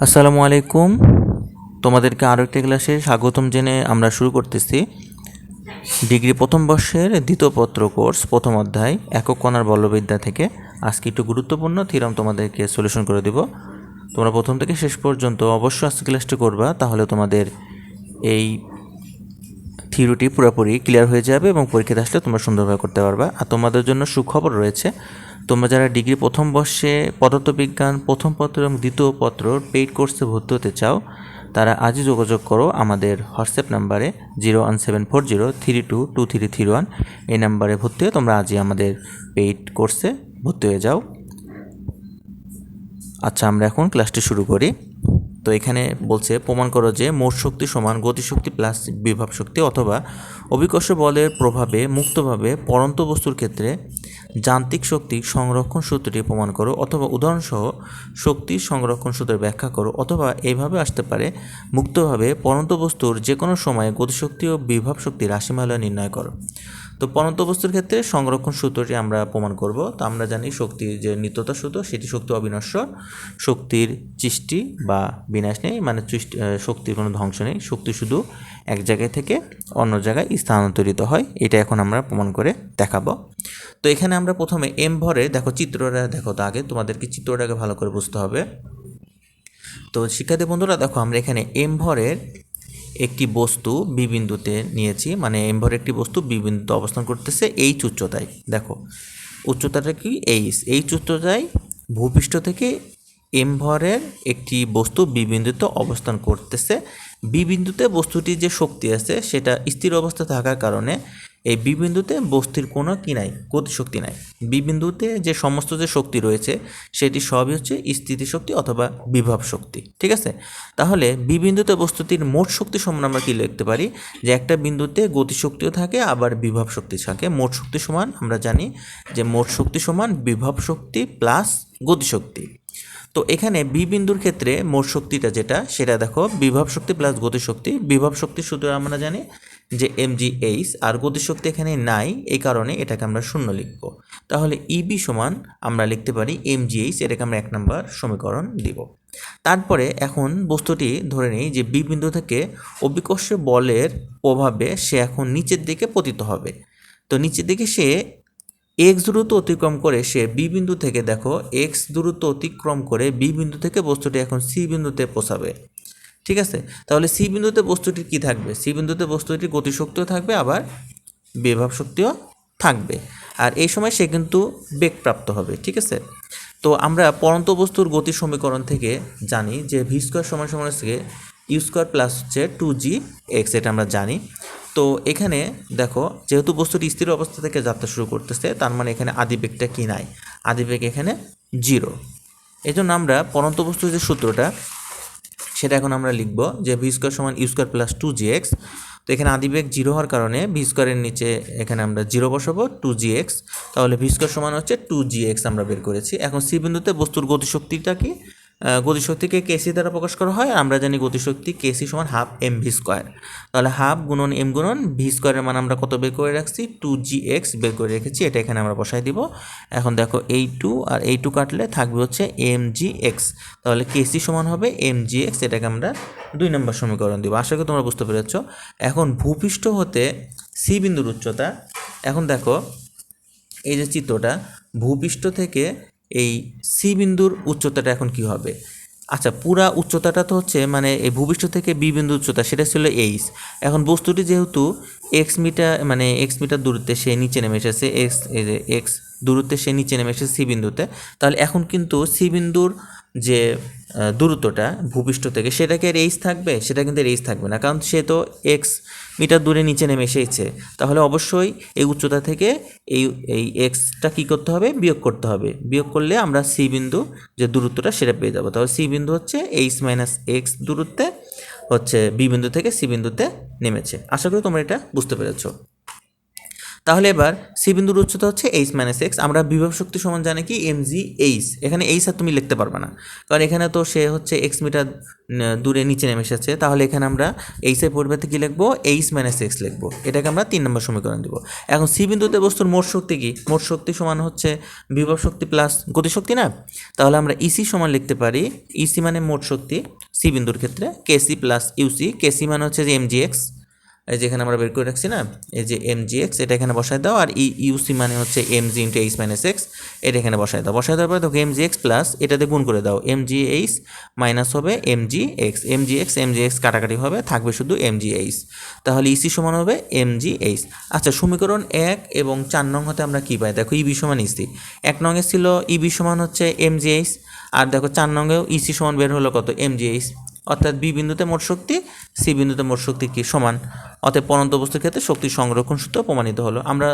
আসসালামু আলাইকুম। তোমাদেরকে আরও একটি ক্লাসে স্বাগতম জেনে আমরা শুরু করতেছি ডিগ্রি প্রথম বর্ষের দ্বিতীয় পত্র কোর্স প্রথম অধ্যায় একক কণার বলবিদ্যা থেকে। আজকে একটু গুরুত্বপূর্ণ থিওরাম তোমাদেরকে সলিউশন করে দিব। তোমরা প্রথম থেকে শেষ পর্যন্ত অবশ্যই আজকে ক্লাসটি করবা, তাহলে তোমাদের এই থিওরিটি পুরোপুরি ক্লিয়ার হয়ে যাবে এবং পরীক্ষাতে আসলে তোমরা সুন্দরভাবে করতে পারবা। আর তোমাদের জন্য সুখবর রয়েছে, তোমরা যারা ডিগ্রি প্রথম বর্ষে পদার্থবিজ্ঞান প্রথম পত্র এবং দ্বিতীয় পত্র পেইড কোর্সে ভর্তি হতে চাও, তারা আজই যোগাযোগ করো আমাদের হোয়াটসঅ্যাপ নাম্বারে 01740322331। এই নাম্বারে ভর্তি হয়ে তোমরা আজই আমাদের পেইড কোর্সে ভর্তি হয়ে যাও। আচ্ছা, আমরা এখন ক্লাসটি শুরু করি। তো এখানে বলছে প্রমাণ করো যে মোট শক্তি সমান গতিশক্তি প্লাস বিভব শক্তি অথবা অভিকর্ষ বলের প্রভাবে মুক্তভাবে পড়ন্ত বস্তুর ক্ষেত্রে যান্ত্রিক শক্তি সংরক্ষণ সূত্রটি প্রমাণ করো, অথবা উদাহরণসহ শক্তি সংরক্ষণ সূত্রের ব্যাখ্যা করো, অথবা এইভাবে আসতে পারে মুক্তভাবে পড়ন্ত বস্তুর যে কোনো সময়ে গতিশক্তি ও বিভব শক্তি রাশিমালা নির্ণয় করো। তো পড়ন্ত বস্তুর ক্ষেত্রে সংরক্ষণ সূত্রটি আমরা প্রমাণ করব। তো আমরা জানি শক্তির যে নিত্যতা সূত্র, সেটি শক্তি অবিনশ্বর, শক্তির সৃষ্টি বা বিনাশ নেই, মানে শক্তির কোনো ধ্বংস নেই, শক্তি শুধু এক জায়গায় থেকে অন্য জায়গায় স্থানান্তরিত হয়। এটা এখন আমরা প্রমাণ করে দেখাবো। তো এখানে আমরা প্রথমে এম ভরে দেখো চিত্রটা দেখো, তো আগে তোমাদেরকে চিত্রটাকে ভালো করে বুঝতে হবে। তো শিক্ষার্থী বন্ধুরা দেখো, আমরা এখানে এম ভরের একটি বস্তু বি বিন্দুতে নিয়েছি, মানে এম ভরের একটি বস্তু বি বিন্দুতে অবস্থান করতেছে এইচ উচ্চতায়। দেখো উচ্চতাটা কি এইচ উচ্চতায় ভূপৃষ্ঠ থেকে এম ভরের একটি বস্তু বি বিন্দুতে অবস্থান করতেছে। বি বিন্দুতে বস্তুটির যে শক্তি আছে সেটা স্থির অবস্থা থাকার কারণে এই বি বিন্দুতে বস্তুর কোনো কি নাই, গতিশক্তি নাই। বি বিন্দুতে যে সমস্ত যে শক্তি রয়েছে সেটি সবই হচ্ছে স্থিতিশক্তি অথবা বিভব শক্তি। ঠিক আছে, তাহলে বি বিন্দুতে বস্তুটির মোট শক্তি সমান আমরা কি লিখতে পারি, যে একটা বিন্দুতে গতিশক্তিও থাকে আবার বিভব শক্তি থাকে। মোট শক্তি সমান আমরা জানি যে মোট শক্তি সমান বিভব শক্তি প্লাস গতিশক্তি। তো এখানে বি বিন্দুর ক্ষেত্রে মোট শক্তিটা যেটা, সেটা দেখো বিভব শক্তি প্লাস গতিশক্তি। বিভব শক্তির সূত্র আমরা জানি যে mgh, আর গতিশক্তি এখানে নাই, এই কারণে এটাকে আমরা শূন্য লিখব। তাহলে ইবি সমান আমরা লিখতে পারি mgh, এটাকে আমরা 1 নম্বর সমীকরণ দিব। তারপরে এখন বস্তুটি ধরে নিই যে বি বিন্দু থেকে অভিকর্ষ বলের প্রভাবে সে এখন নিচের দিকে পতিত হবে। তো নিচের দিকে সে এক্স দূরত্ব অতিক্রম করে সে বি বিন্দু থেকে, দেখো এক্স দূরত্ব অতিক্রম করে বি বিন্দু থেকে বস্তুটি এখন সি বিন্দুতে পৌঁছাবে। ঠিক আছে, তাহলে সি বিন্দুতে বস্তুটির কি থাকবে, সি বিন্দুতে বস্তুটির গতিশক্তিও থাকবে আবার বিভব শক্তিও থাকবে, আর এই সময় সে কিন্তু বেগপ্রাপ্ত হবে। ঠিক আছে, তো আমরা পড়ন্ত বস্তুর গতি সমীকরণ থেকে জানি যে ভি স্কোয়ার সমান সমান হচ্ছে ইউ স্কোয়ার প্লাস হচ্ছে 2g এক্স, এটা আমরা জানি। তো এখানে দেখো যেহেতু বস্তুটি স্থির অবস্থা থেকে যাত্রা শুরু করতেছে, তার মানে এখানে আদিবেগটা কি নাই, আদিবেগ এখানে 0। এই জন্য আমরা পড়ন্ত বস্তুর যে সূত্রটা সেটা এখন আমরা লিখব যে ভি স্কোয়ার সমান ইউ স্কোয়ার প্লাস 2gx। তো এখানে আদিবেগ 0 হওয়ার কারণে ভি স্কোয়ারের নিচে এখানে আমরা 0 বসাবো, 2gx। তাহলে ভি স্কোয়ার সমান হচ্ছে 2gx আমরা বের করেছি। এখন সি বিন্দুতে বস্তুর গতিশক্তিটা কি, গতিশক্তিকে কেসি দ্বারা প্রকাশ করা হয়। আমরা জানি গতিশক্তি কেসি সমান হাফ এম ভি স্কোয়ার। তাহলে হাফ গুণন এম গুণন ভি স্কোয়ারের মান আমরা কত বের করে রাখছি, 2gx বের করে রেখেছি, এটা এখানে আমরা বসাই দিব। এখন দেখো এই 2 আর এই 2 কাটলে থাকবে হচ্ছে এম জি এক্স। তাহলে কেসি সমান হবে এম জি এক্স, এটাকে আমরা 2 নম্বর সমীকরণ দিব। আশা করি তোমরা বুঝতে পেরেছ। এখন ভূপৃষ্ঠ হতে সি বিন্দুর উচ্চতা, এখন দেখো এই যে চিত্রটা, ভূপৃষ্ঠ থেকে এই সি বিন্দুর উচ্চতাটা এখন কি হবে। আচ্ছা, পুরা উচ্চতাটা তো হচ্ছে মানে এই ভূপৃষ্ঠ থেকে বি বিন্দুর উচ্চতা সেটা ছিল এইচ। এখন বস্তুটি যেহেতু এক্স মিটার মানে এক্স মিটার দূরত্বে সে নিচে নেমে এসেছে, এক্স দূরত্বে সে নিচে নেমে এসেছে সি বিন্দুতে, তাহলে এখন কিন্তু সি বিন্দুর যে দূরত্বটা ভূপৃষ্ঠ থেকে সেটাকে আর এইচ থাকবে, সেটা কিন্তু এইচ থাকবে না, কারণ সে তো এক্স মিটার দূরে নিচে নেমে এসেছে। তাহলে অবশ্যই এই উচ্চতা থেকে এই এই এক্সটা কী করতে হবে, বিয়োগ করতে হবে। বিয়োগ করলে আমরা সি বিন্দু যে দূরত্বটা সেটা পেয়ে যাবো। তাহলে সি বিন্দু হচ্ছে এইচ মাইনাস এক্স দূরত্বে হচ্ছে বি বিন্দু থেকে সি বিন্দুতে নেমেছে। আশা করি তোমরা এটা বুঝতে পেরেছো। তাহলে এবার সি বিন্দুর উচ্চতা হচ্ছে এইচ মাইনাস এক্স। আমরা বিভব শক্তি সমান জানি কি এম জি এইচ। এখানে এইচ আর তুমি লিখতে পারবে না, কারণ এখানে তো সে হচ্ছে এক্স মিটার দূরে নিচে নেমে এসেছে। তাহলে এখানে আমরা এইচের পরিবর্তে কী লিখবো, এইচ মাইনাস এক্স লিখবো। এটাকে আমরা 3 নম্বর সমীকরণ দেবো। এখন সি বিন্দুতে বস্তুর মোট শক্তি কি, মোট শক্তি সমান হচ্ছে বিভব শক্তি প্লাস গতিশক্তি না। তাহলে আমরা ইসি সমান লিখতে পারি, ইসি মানে মোট শক্তি সি বিন্দুর ক্ষেত্রে কেসি প্লাস ইউসি। কেসি মানে হচ্ছে যে এম জি এক্স, এই যেখানে আমরা বের করে রাখছি না, এই যে এম জি এক্স, এটা এখানে বসায় দাও। আর ইউসি মানে হচ্ছে M G into H minus X, এটা এখানে বসায় দাও। বসায় দেওয়ার পরে দেখো এম জি এক্স প্লাস এটাতে গুণ করে দাও, এম জি এইচ মাইনাস হবে M G X. M G X কাটাকাটি হবে, থাকবে শুধু এম জি এইচ। তাহলে ইসি সমান হবে এম জি এইচ। আচ্ছা, সমীকরণ 1 এবং 4 নং হতে আমরা কী পাই? দেখো ইবি সমান ইসি। 1 নংয়ে ছিল ইবি সমান হচ্ছে এম জি এইচ, আর দেখো 4 নংয়েও ইসি সমান বের হলো কত, এম জি এইচ। অর্থাৎ বি বিন্দুতে মোট শক্তি সি বিন্দুতে মোট শক্তি কি সমান। অতএব পরন্ত বস্তুর ক্ষেত্রে শক্তি সংরক্ষণ সূত্র প্রমাণিত হলো। আমরা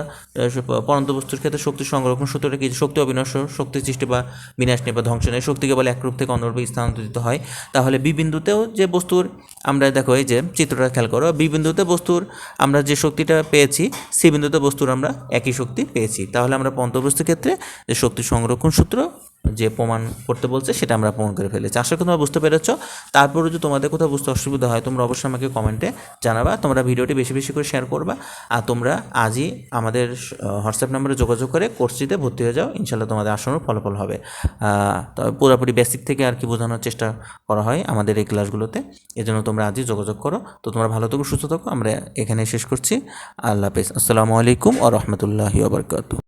পরন্ত বস্তুর ক্ষেত্রে শক্তি সংরক্ষণ সূত্রটা কি, শক্তি অবিনশ্বর, শক্তি সৃষ্টি বা বিনাশ নেই বা ধ্বংস নেই, শক্তি কেবল এক রূপ থেকে অন্য রূপে স্থানান্তরিত হয়। তাহলে বি বিন্দুতেও যে বস্তুর, আমরা দেখো এই যে চিত্রটা খেয়াল করো, বি বিন্দুতে বস্তুর আমরা যে শক্তিটা পেয়েছি, সি বিন্দুতে বস্তুর আমরা একই শক্তি পেয়েছি। তাহলে আমরা পরন্ত বস্তুর ক্ষেত্রে যে শক্তি সংরক্ষণ সূত্র যে প্রমাণ করতে বলছে সেটা আমরা প্রমাণ করে ফেলেছি। আশা করি তোমরা বুঝতে পেরেছ। তারপরে যদি তোমাদের কোথাও বুঝতে অসুবিধা হয় তোমরা অবশ্যই আমাকে কমেন্টে জানাবা। তোমরা ভিডিওটি বেশি বেশি করে শেয়ার করবা। আর তোমরা আজই আমাদের হোয়াটসঅ্যাপ নম্বরে যোগাযোগ করে কোর্সটিতে ভর্তি হয়ে যাও, ইনশাল্লাহ তোমাদের আসানোর ফলাফল হবে। তবে পুরোপুরি বেসিক থেকে আর কি বোঝানোর চেষ্টা করা হয় আমাদের এই ক্লাসগুলোতে, এজন্য তোমরা আজই যোগাযোগ করো। তো তোমরা ভালো থাকো, সুস্থ থাকো। আমরা এখানে শেষ করছি। আল্লাহ হাফেজ। আসসালামু আলাইকুম ওয়া রাহমাতুল্লাহি ওয়া বারাকাতুহু।